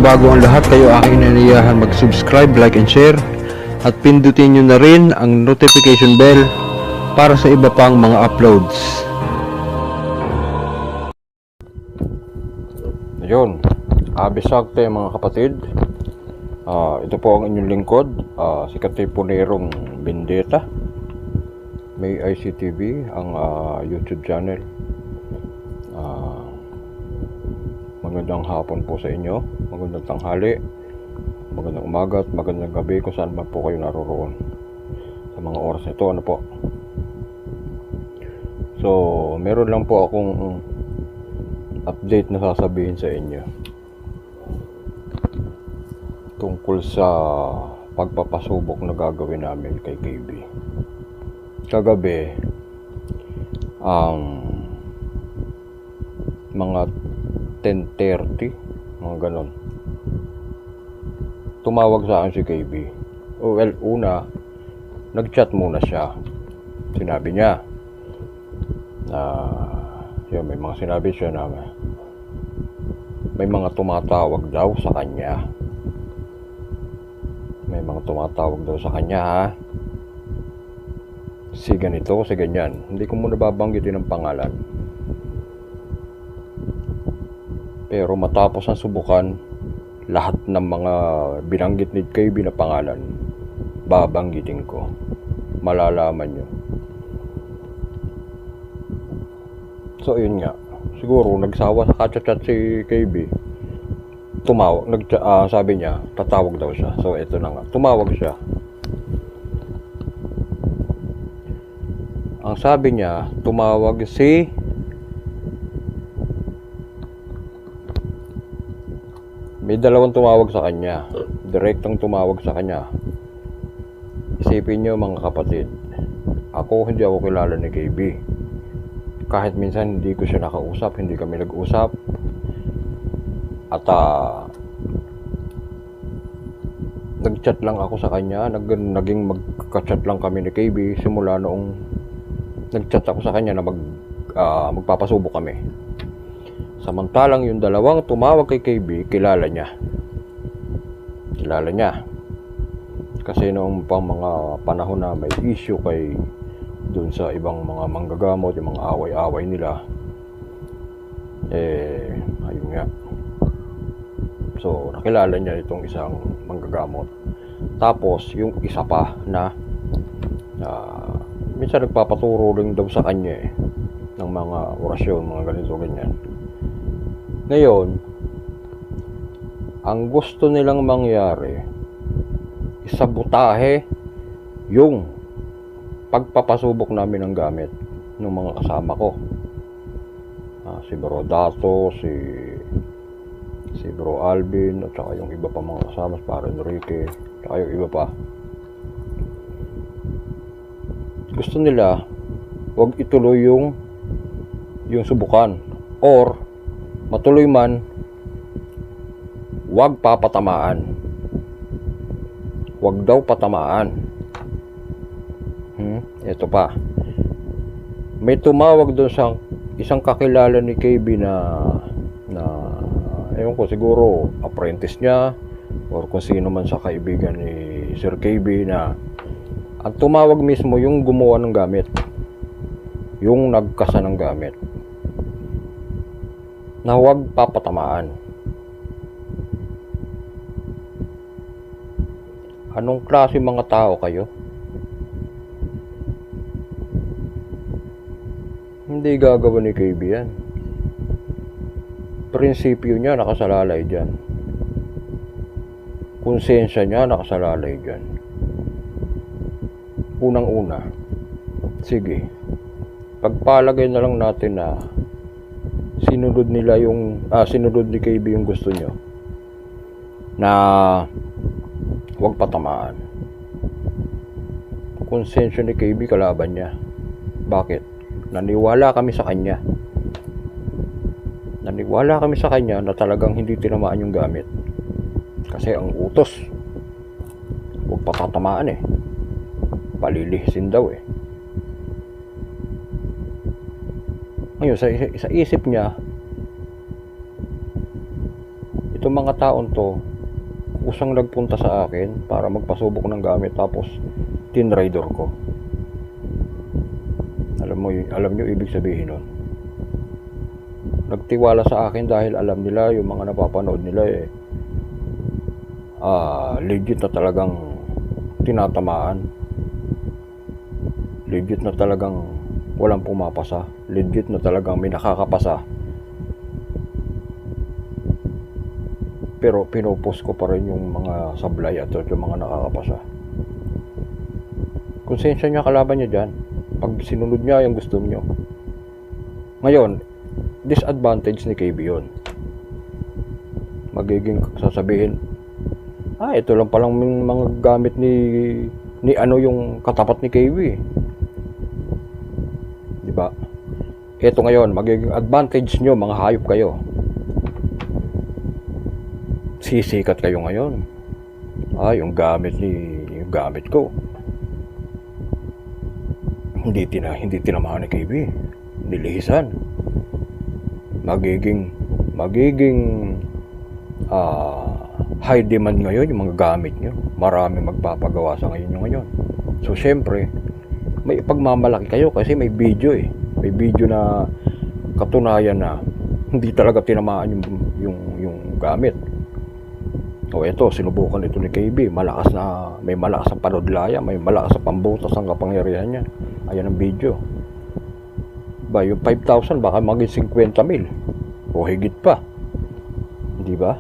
bago ang lahat, kayo aking inaniyahan mag-subscribe, like and share at pindutin nyo na rin ang notification bell para sa iba pang mga uploads. Ayun, abisakte mga kapatid. Ito po ang inyong lingkod, si Katipunerong Bendeta. May ICTV ang YouTube channel. Magandang hapon po sa inyo, magandang tanghali, magandang umaga at magandang gabi kung saan man po kayo naroroon sa mga oras na ito. Ano po? So, meron lang po akong update na sasabihin sa inyo tungkol sa pagpapasubok na gagawin namin kay KB. Kagabi, mga 10:30, mga ganon, tumawag sa akin si KB. Well, una, nag-chat muna siya. Sinabi niya na yun, may mga sinabi siya na may mga tumatawag daw sa kanya. May mga tumatawag daw sa kanya, ha? Si ganito, si ganyan. Hindi ko muna babanggitin ang pangalan. Pero matapos ang subukan, lahat ng mga binanggit ni KB na pangalan, babanggitin ko. Malalaman nyo. So, yun nga. Siguro, nagsawa sa kachat-chat si KB. Tumawag. Sabi niya, tatawag daw siya. So, ito na nga. Tumawag siya. Ang sabi niya, tumawag si may dalawang tumawag sa kanya. Direktang tumawag sa kanya. Isipin niyo mga kapatid, hindi ako kilala ni KB. Kahit minsan hindi ko siya nakausap, hindi kami nag-usap. At nag-chat lang ako sa kanya, naging magka-chat lang kami ni KB simula noong nag-chat ako sa kanya na magpapasubok kami. Samantalang yung dalawang tumawag kay KB, kilala niya. Kasi noong pang mga panahon na may issue kay dun sa ibang mga manggagamot, yung mga away-away nila, ayun nga. So, nakilala niya itong isang manggagamot. Tapos, yung isa pa na minsan nagpapaturo rin daw sa kanya ng mga orasyon, mga ganito, ganyan. Ngayon, ang gusto nilang mangyari, isabotahe yung pagpapasubok namin ng gamit ng mga kasama ko. Si Bro Dato, si Bro Alvin, at saka yung iba pa mga kasama, si Pare Enrique, at yung iba pa. Gusto nila, wag ituloy yung subukan, or matuloy man, wag papatamaan. Wag daw patamaan. Ito pa. May tumawag doon sa isang kakilala ni KB na ewan ko, siguro apprentice niya or kung sino man sa kaibigan ni Sir KB, na ang tumawag mismo yung gumawa ng gamit, yung nagkasa ng gamit, na huwag papatamaan. Anong klase mga tao kayo? Hindi gagawa ni KB yan. Prinsipyo niya nakasalalay dyan. Konsensya niya nakasalalay dyan. Unang-una, sige, pagpalagay na lang natin na sinunod ni KB yung gusto nyo, na huwag patamaan. Konsensya ni KB kalaban niya. Bakit? Naniwala kami sa kanya na talagang hindi tinamaan yung gamit. Kasi ang utos, huwag patatamaan palilihisin daw Ngayon, sa isip niya, Itong mga taon to, kusang nagpunta sa akin para magpasubok ng gamit, tapos tinrider ko. Alam nyo ibig sabihin nun? Nagtiwala sa akin dahil alam nila, yung mga napapanood nila legit na talagang tinatamaan. Legit na talagang walang pumapasa. Legit na talagang may nakakapasa. Pero pinupost ko pa rin yung mga sablay at yung mga nakakapasa. Konsensya niya, kalaban niya dyan. Pag sinunod niya yung gusto niyo. Ngayon, disadvantage ni KB yun. Magiging sasabihin, ito lang palang mga gamit ni ano yung katapat ni KB. Diba? Ito ngayon, magiging advantage nyo, mga hayop kayo. Sisikat kayo ngayon. Yung gamit ko. Hindi tinamaan ni KB. Nilihisan. Magiging high demand ngayon yung mga gamit nyo. Marami magpapagawa sa ngayon. So syempre, may pagmamalaki kayo kasi may video May video na katunayan na hindi talaga tinamaan yung gamit. Ito, sinubukan ito ni KB. May malakas na panodlaya, may malakas na pambutas ang kapangyarihan niya. Ayan ang video. Yung 5,000 baka maging 50,000 o higit pa. Di ba?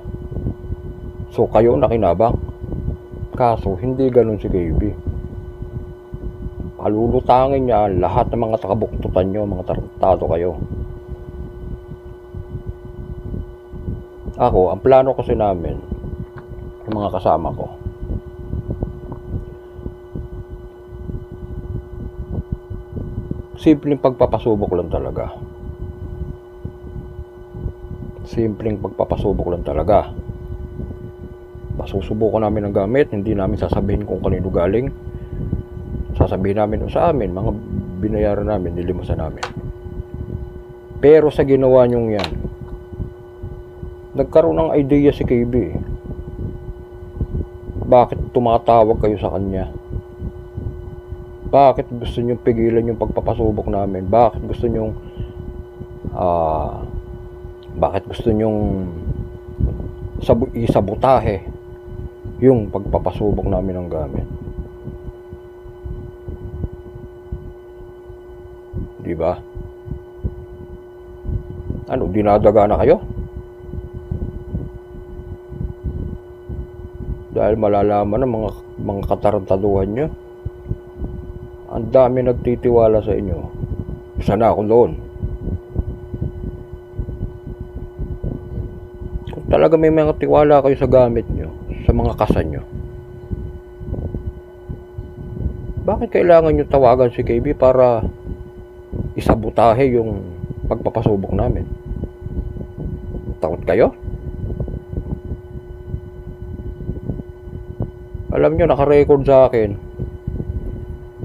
So kayo nakinabang. Kaso hindi ganun si KB. Palulutangin niya lahat ng mga takabuktutan nyo, mga tarantado kayo. Ako, ang plano kasi namin, yung mga kasama ko, simpleng pagpapasubok lang talaga. Pasusubukan namin ang gamit, hindi namin sasabihin kung kanino galing. Sasabihin namin sa amin, mga binayaran namin, nilimusan namin. Pero sa ginawa nyong yan, nagkaroon ng idea si KB. Bakit tumatawag kayo sa kanya? Bakit gusto nyong pigilan yung pagpapasubok namin? Bakit gusto nyong isabotahe yung pagpapasubok namin ng gamit? Diba? Dinadaga na kayo? Dahil malalaman ng mga katarantaduhan nyo. Ang dami nagtitiwala sa inyo. Isa na ako doon. Kung talaga may mga tiwala kayo sa gamit nyo, sa mga kasan nyo, bakit kailangan nyo tawagan si KB para isabotahe yung pagpapasubok namin? Takot kayo? Alam nyo, naka-record sa akin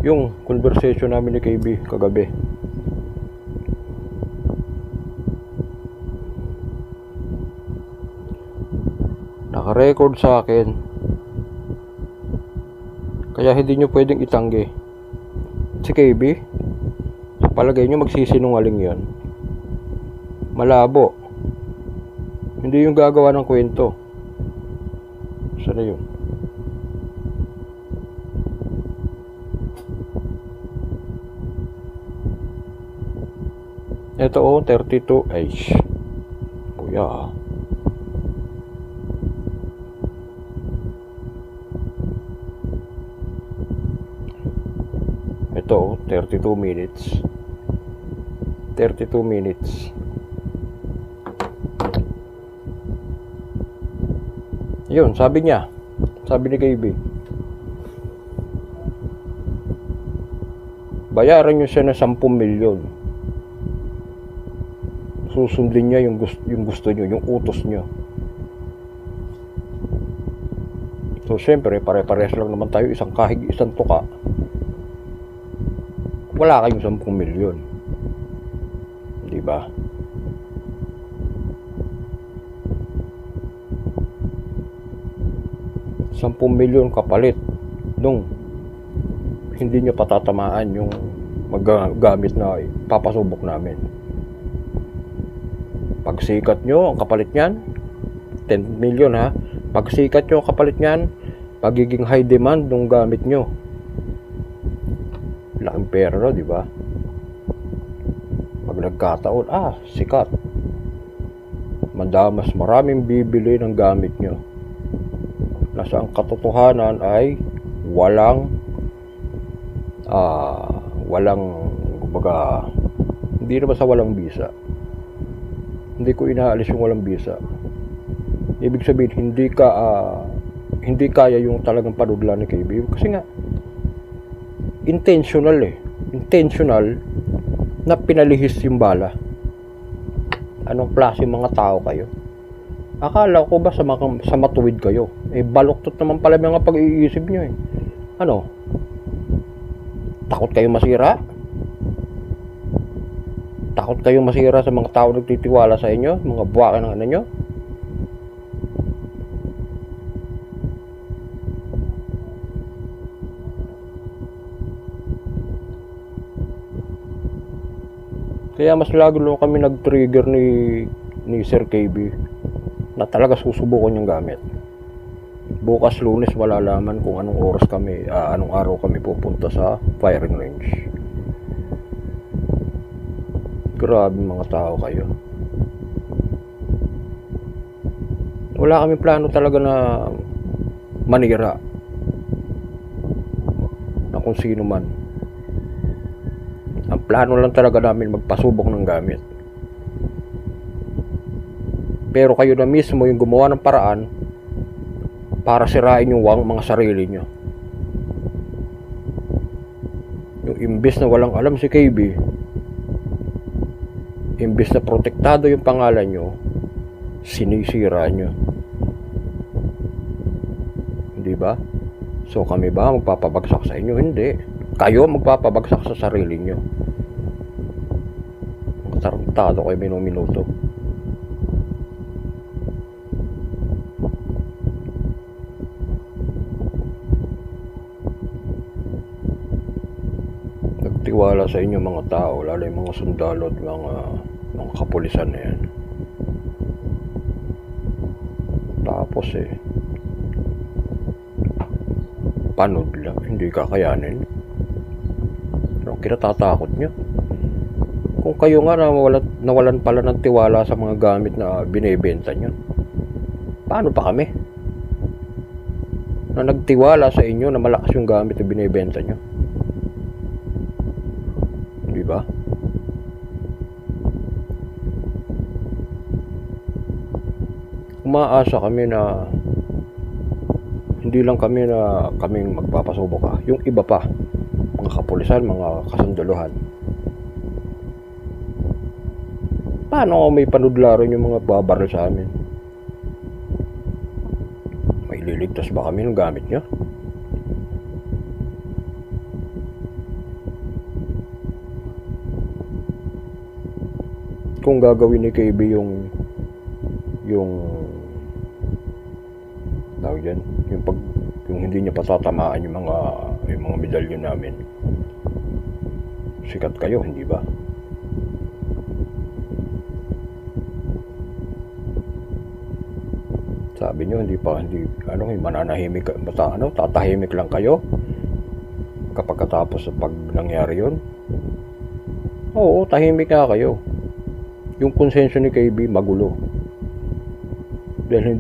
yung conversation namin ni KB kagabi. Naka-record sa akin. Kaya hindi nyo pwedeng itanggi. Si KB, sa palagay nyo magsisinungaling yon. Malabo. Hindi yung gagawa ng kwento. Sana yun. Ito 32 H. Buya. Ito 32 minutes. 32 minutes. Yun, sabi niya. Sabi ni KB, bayaran nyo siya ng 10 milyon. Susundin niya yung gusto nyo, yung utos nyo. So syempre, pare-pares lang naman tayo, isang kahig, isang tuka. Wala kayong 10 milyon. Diba? 10 milyon kapalit nung hindi nyo patatamaan yung gamit na papasubok namin. Pagsikat nyo, ang kapalit nyan 10 milyon ha. Pagsikat nyo, ang kapalit nyan pagiging high demand ng gamit nyo. Laking pera no, di ba? Pag nagkataon, sikat, mas maraming bibili ng gamit nyo. Nasa ang katotohanan ay walang kumbaga, hindi naman sa walang bisa. Hindi ko inaalis yung walang bisa. Ibig sabihin, hindi kaya yung talagang panudlan ni KB. Kasi nga, intentional na pinalihis yung bala. Anong klase mga tao kayo? Akala ko ba sa matuwid kayo? Baluktot naman pala mga pag-iisip nyo eh. Ano? Takot kayong masira? Takot kayong masira sa mga tao nagtitiwala sa inyo? Mga buwaka ng ano nyo? Kaya mas lagi lang kami nag-trigger ni Sir KB na talaga susubukan yung gamit. Bukas Lunes malalaman kung anong araw kami pupunta sa firing range. Grabe mga tao kayo. Wala kami plano talaga na manira na kung sino man. Ang plano lang talaga namin magpasubok ng gamit. Pero kayo na mismo yung gumawa ng paraan para sirain yung mga sarili nyo. Yung imbes na walang alam si KB, imbes na protektado yung pangalan nyo, sinisira nyo. Hindi ba? So kami ba magpapabagsak sa inyo? Hindi. Kayo magpapabagsak sa sarili nyo. Tarantado kayo minuto. Nagtiwala sa inyo mga tao, lalo yung mga sundalo at mga kapulisan na yan. Tapos panood lang, hindi kakayanin. Anong kinatatakot nyo? Kung kayo nga nawalan pala ng tiwala sa mga gamit na binebenta nyo, paano pa kami? Na nagtiwala sa inyo na malakas yung gamit na binebenta nyo. Di ba? Umaasa kami na hindi lang kaming magpapasubok yung iba pa, mga kapulisan, mga kasundaluhan. Paano kung may panudlaran yung mga babaril sa amin? May liligtas ba kami ng gamit nyo? Kung gagawin ni KB yung tawag dyan, yung hindi niya patatamaan yung mga medalyon namin, sikat kayo, hindi ba? Sabi nyo, mananahimik, tatahimik lang kayo kapag katapos pag nangyari yun. Oo, tahimik nga kayo. Yung konsensya ni KB magulo. Dahil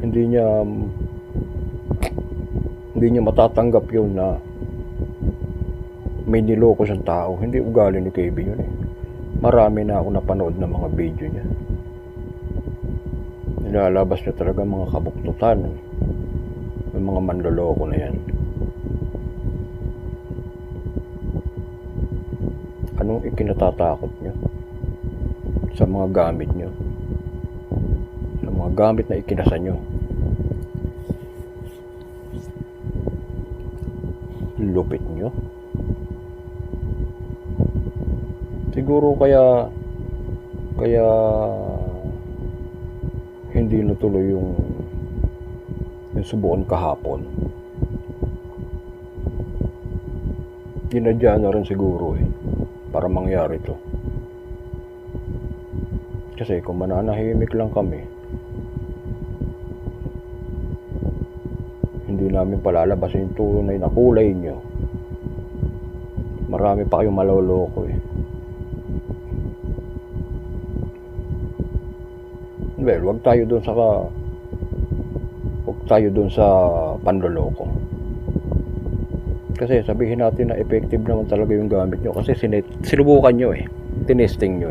hindi niya matatanggap yun na may niloko siyang tao. Hindi ugali ni KB yun eh. Marami na ako napanood ng mga video niya. Nilalabas niya talaga mga kabuktutan ng mga manloloko na yan. Anong ikinatatakot niyo sa mga gamit niyo, sa mga gamit na ikinasa niyo? Lupit niyo. Siguro kaya hindi natuloy yung subukan kahapon. Ginadya na rin siguro para mangyari to. Kasi kung mananahimik lang kami, hindi namin palalabas yung tunay na kulay nyo, marami pa kayong maloloko Well, wag tayo doon sa panloloko. Kasi sabihin natin na effective naman talaga yung gamit nyo kasi sinubukan nyo tinesting nyo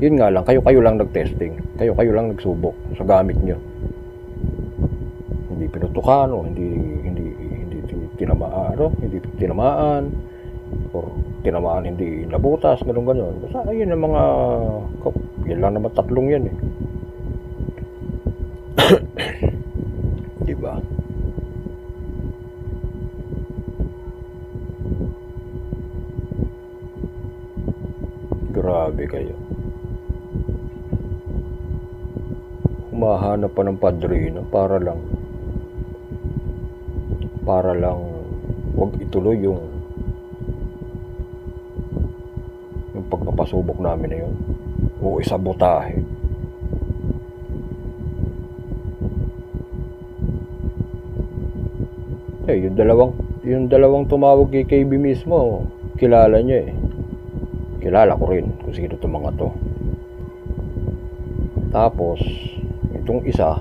Yun nga lang, kayo lang nag-testing, kayo lang nagsubok sa gamit nyo. Hindi pinutukan o hindi tinamaan or tinamaan hindi nabutas, ganun. Basta ayun ang mga yan lang naman, tatlong yan diba? Grabe kayo. Humahanap pa ng padrino para lang wag ituloy yung pagpapasubok namin na yun o isabotahe. Yung dalawang tumawag kay KB mismo, kilala niya kilala ko rin kung sino itong mga to. Tapos itong isa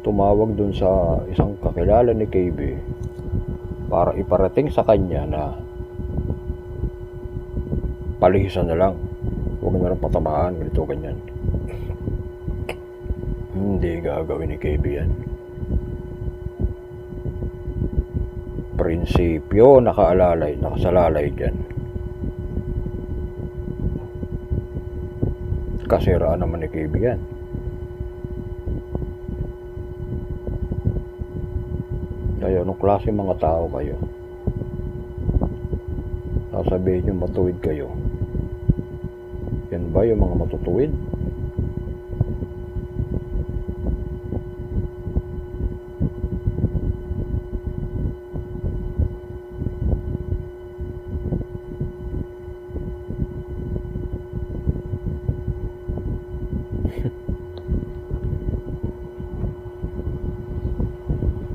tumawag dun sa isang kakilala ni KB para iparating sa kanya na palihisan na lang, huwag na lang patamaan, ganito ganyan. Hindi gagawin ni KB yan. Prinsipyo nakasalalay dyan. Kasiraan naman ni KB yan. Kaya anong klase mga tao kayo? Sasabihin nyo matuwid kayo. Yan ba yung mga matutuwid?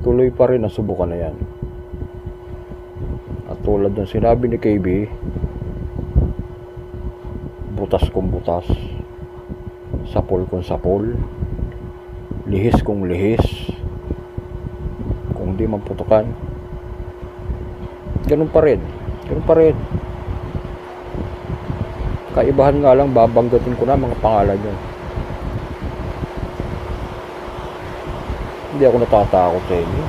Tuloy pa rin ang subukan na yan. At tulad ng sinabi ni KB, butas kung butas, sapol kung sapol, lihis kung lihis, kung di maputukan, ganun pa rin. Kaibahan nga lang, babanggatin ko na mga pangalan nyo. Hindi ako natatakot sa inyo.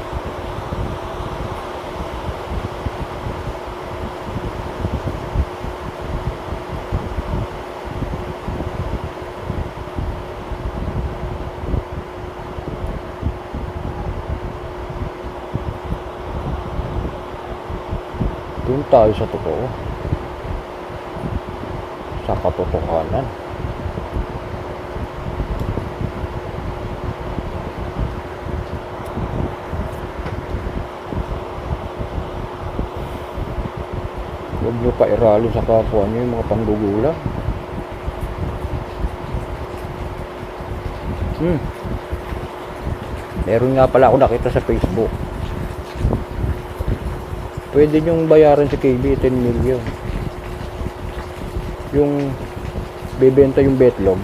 Doon tayo sa totoo. Sa katotohanan. Huwag nyo pa irali sa kapwa nyo yung mga panggugula. Meron nga pala ako nakita sa Facebook. Pwede nyong bayaran si KB 10 million. Yung bebenta yung betlog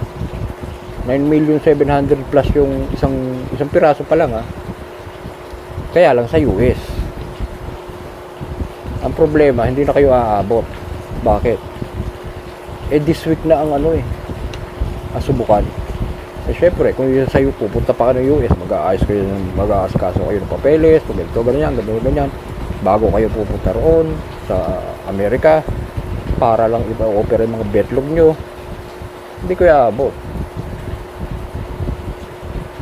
9,700,000 plus yung isang piraso pa lang Kaya lang sa US. Ang problema, hindi na kayo aabot. Bakit? This week na ang subukan. Syempre, kung yun sa'yo pupunta pa ka ng US, mag-aaskaso kayo ng papeles, ganyan, bago kayo pupunta roon sa Amerika, para lang ipa-opera yung mga betlog nyo, hindi ko aabot.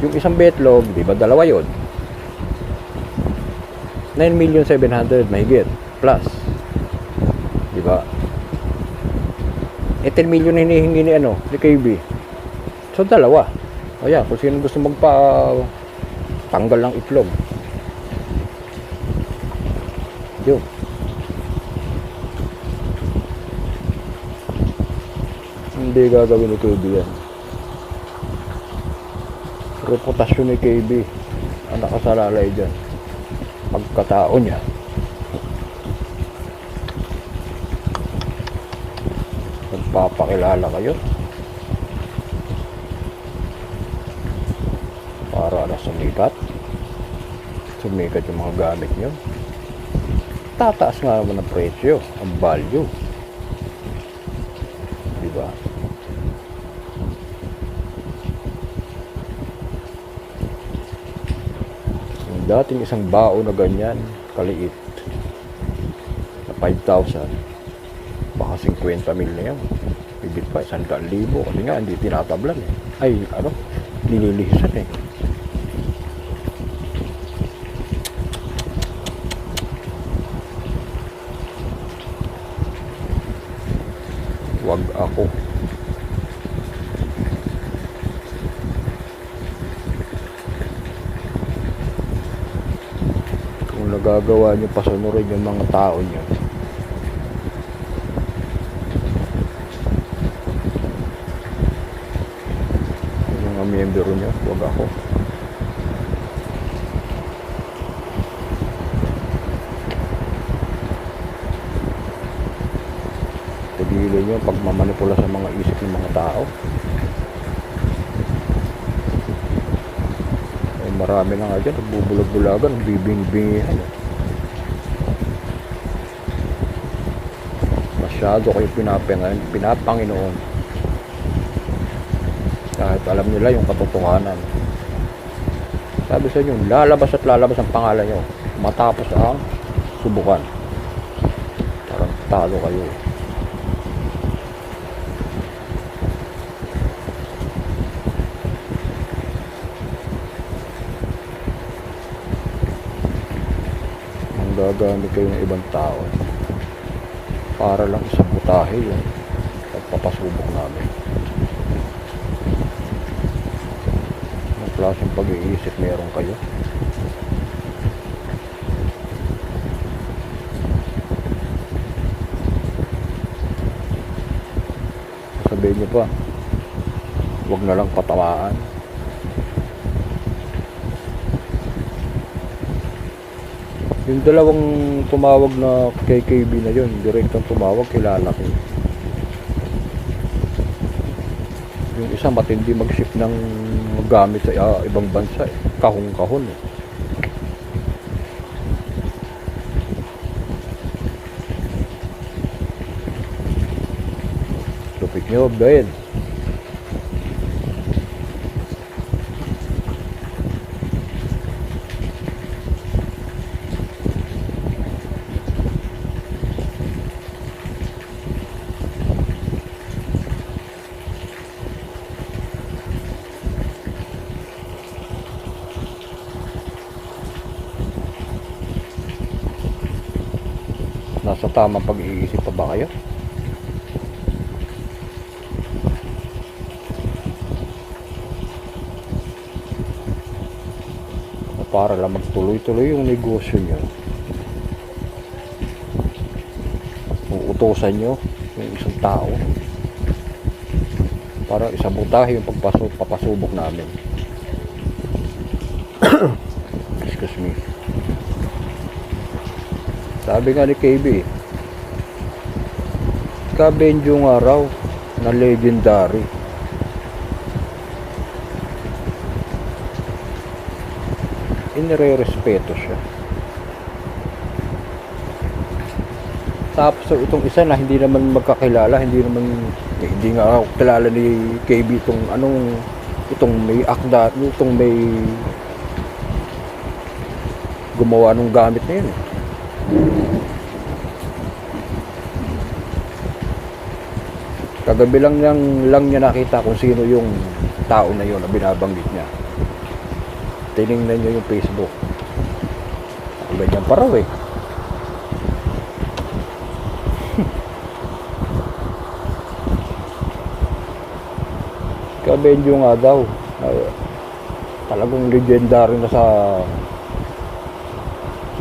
Yung isang betlog, di ba, dalawa yun? 9,700,000 mahigit. Plus, di ba? 10 million hinihingi ni KB. So dalawa. O yan, kung sino gusto Tanggal ng itlog. Yun. Hindi gagawin ni KB yan. Reputasyon ni KB ang nakasalalay dyan. Pagkatao niya. Nagpapakilala kayo para na sumikat yung mga gamit nyo. Tataas nga naman ang presyo, ang value, diba? Yung dating isang bao na ganyan kaliit na 5,000, baka 50 mil na yan. Bibit pa 100,000 kasi nga hindi tinatablan eh. Ay nililihisan eh. Wag ako. Kung nagagawa nyo pasunurin yung mga tao nyo, yung mga miyembro nyo, wag ako. Tigilan nyo pagmamanipula sa mga isip ng mga tao. Eh, marami na nga dyan, nagbubulag-bulagan, bibing-bingihan. Masyado kayo pinapanginoon. Kahit alam nila yung katotohanan. Sabi sa inyo, lalabas at lalabas ang pangalan nyo matapos ang subukan. Parang talo kayo. Gagamit kayo ng ibang tao para lang isabutahe yung pagpapasubok namin. Anong klaseng pag-iisip meron kayo? Sabihin nyo pa, huwag na lang patamaan. Yung dalawang tumawag na kay KB na yun, direktang tumawag, kilala ko. Yung isa matindi mag-ship ng gamit sa ibang bansa eh. Kahon-kahon eh. Lupit nyo, Ben. Nasa tamang pag-iisip pa ba kayo? Para lang magtuloy-tuloy yung negosyo nyo, uutosan nyo yung isang tao para isabutahe yung papasubok namin. Excuse me. Sabi nga ni KB, kabenjo nga raw na legendary. Inire-respeto siya. Tapos itong isa na hindi naman magkakilala, hindi nga kilala ni KB itong may akda, itong may gumawa ng gamit na yun eh. Kagabi lang niya nakita kung sino yung tao na yun na binabanggit niya. Tiningnan niya yung Facebook. Ganyan pa raw eh. Kabenjo nga daw. Talagang legendary na sa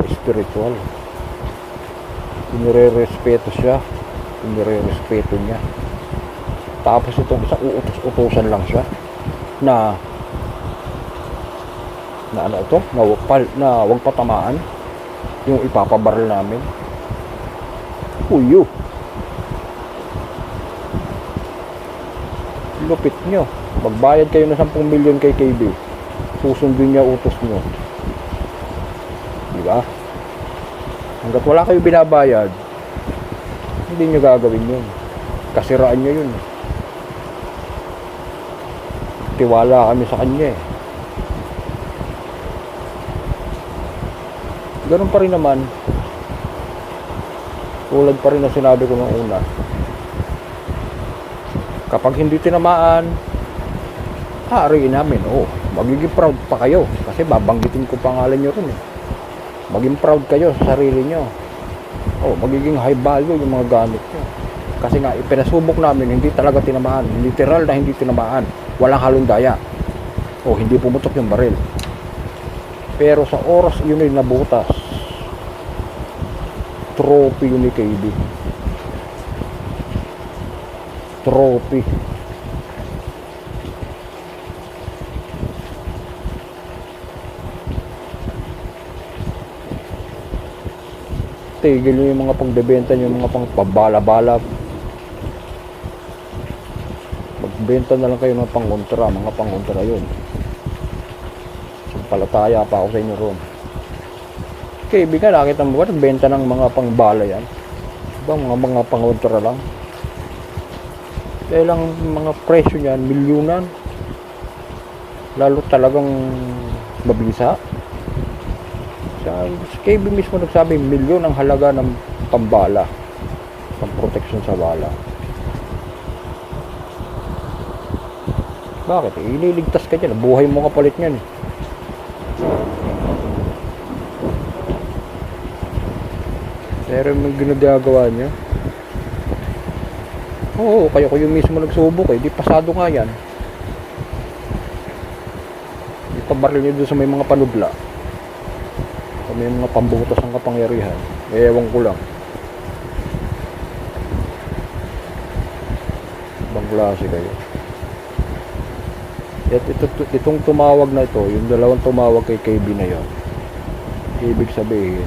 spiritual. Inire-respeto siya. Inire-respeto niya. Tapos itong isa, uutos-utusan lang siya na ano ito, na wag patamaan yung ipapabaril namin. Uyo. Lupit nyo. Magbayad kayo ng 10 milyon kay KB. Susundin niya utos nyo. Diba? Hanggat wala kayo binabayad, hindi nyo gagawin yun. Kasiraan nyo yun. Tiwala kami sa kanya eh. Ganun pa rin naman. Tulad pa rin na sinabi ko nung una. Kapag hindi tinamaan, aariin namin. Magiging proud pa kayo. Kasi babanggitin ko pangalan nyo rin eh. Maging proud kayo sa sarili nyo. Magiging high value yung mga gamit nyo. Kasi nga, ipinasubok namin, hindi talaga tinamaan. Literal na hindi tinamaan. Walang halong daya. Hindi pumutok yung baril. Pero sa oras yun ay nabutas. Trophy yun ni KB. Trophy. Tigil nyo yung mga pagbebenta nyo, yung mga pang pabala-bala. Magbenta na lang kayo ng pangkontra. Mga pangkontra yun. Palataya pa ako sa inyo ron. Kaibigan, nakita mo ba nagbenta ng mga pangbala yan? Diba, mga pangontra lang? Dahil lang mga presyo niyan, milyunan. Lalo talagang mabisa. Si KB mismo nagsabi, milyon ang halaga ng pambala. Pang protection sa bala. Bakit? Ililigtas ka dyan. Buhay mo kapalit niyan eh. Pero may ginagawa niya. Kaya ko yung mismo nagsubok eh. Di pasado nga yan. Ipabaril niyo doon sa may mga panudla. Sa may mga pambutas ng kapangyarihan. Ewan ko lang. Ibang klase kayo. At itong tumawag na ito, yung dalawang tumawag kay KB na yun, ibig sabihin,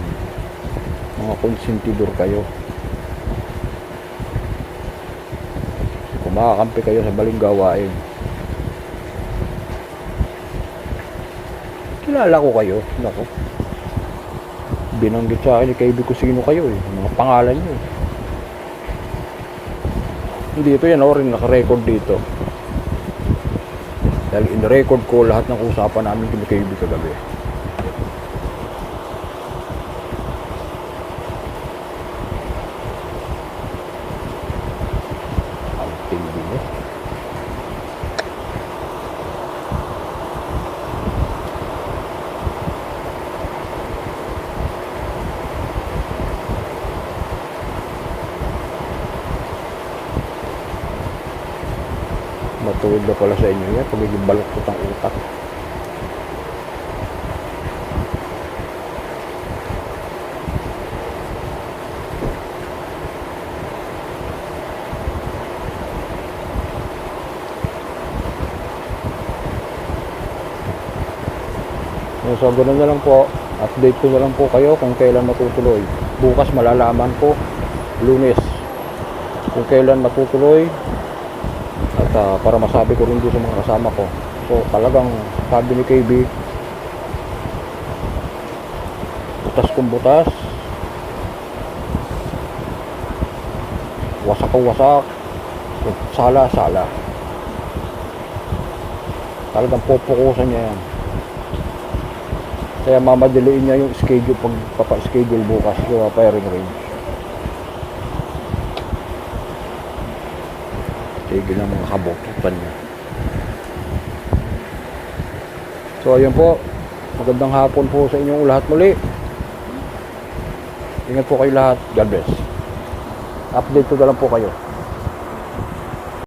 mga konsentidor kayo. Kumakampi kayo sa baling gawain. Kilala ko kayo. Nako. Binanggit sa akin ni KB ko sino kayo eh. Mga pangalan nyo. Dito yan rin naka-record dito. Dahil in-record ko lahat ng usapan namin kay KB kagabi. Matuwid na pala sa inyo yan pagiging baluktot ang utak. So ganoon na lang po, update ko na lang po kayo kung kailan matutuloy. Bukas malalaman ko, Lunes, kung kailan matutuloy. At para masabi ko rin doon sa mga kasama ko. So talagang sabi ni KB, butas kung butas, wasak kung wasak, sala sala. Talagang pupukusan niya yan. Kaya mamadaliin niya yung schedule pag papa-schedule bukas sa firing range. Tigil ng mga kabotutan niya. So ayun po, magandang hapon po sa inyong lahat muli. Ingat po kayo lahat. God bless. Update ko na lang po kayo.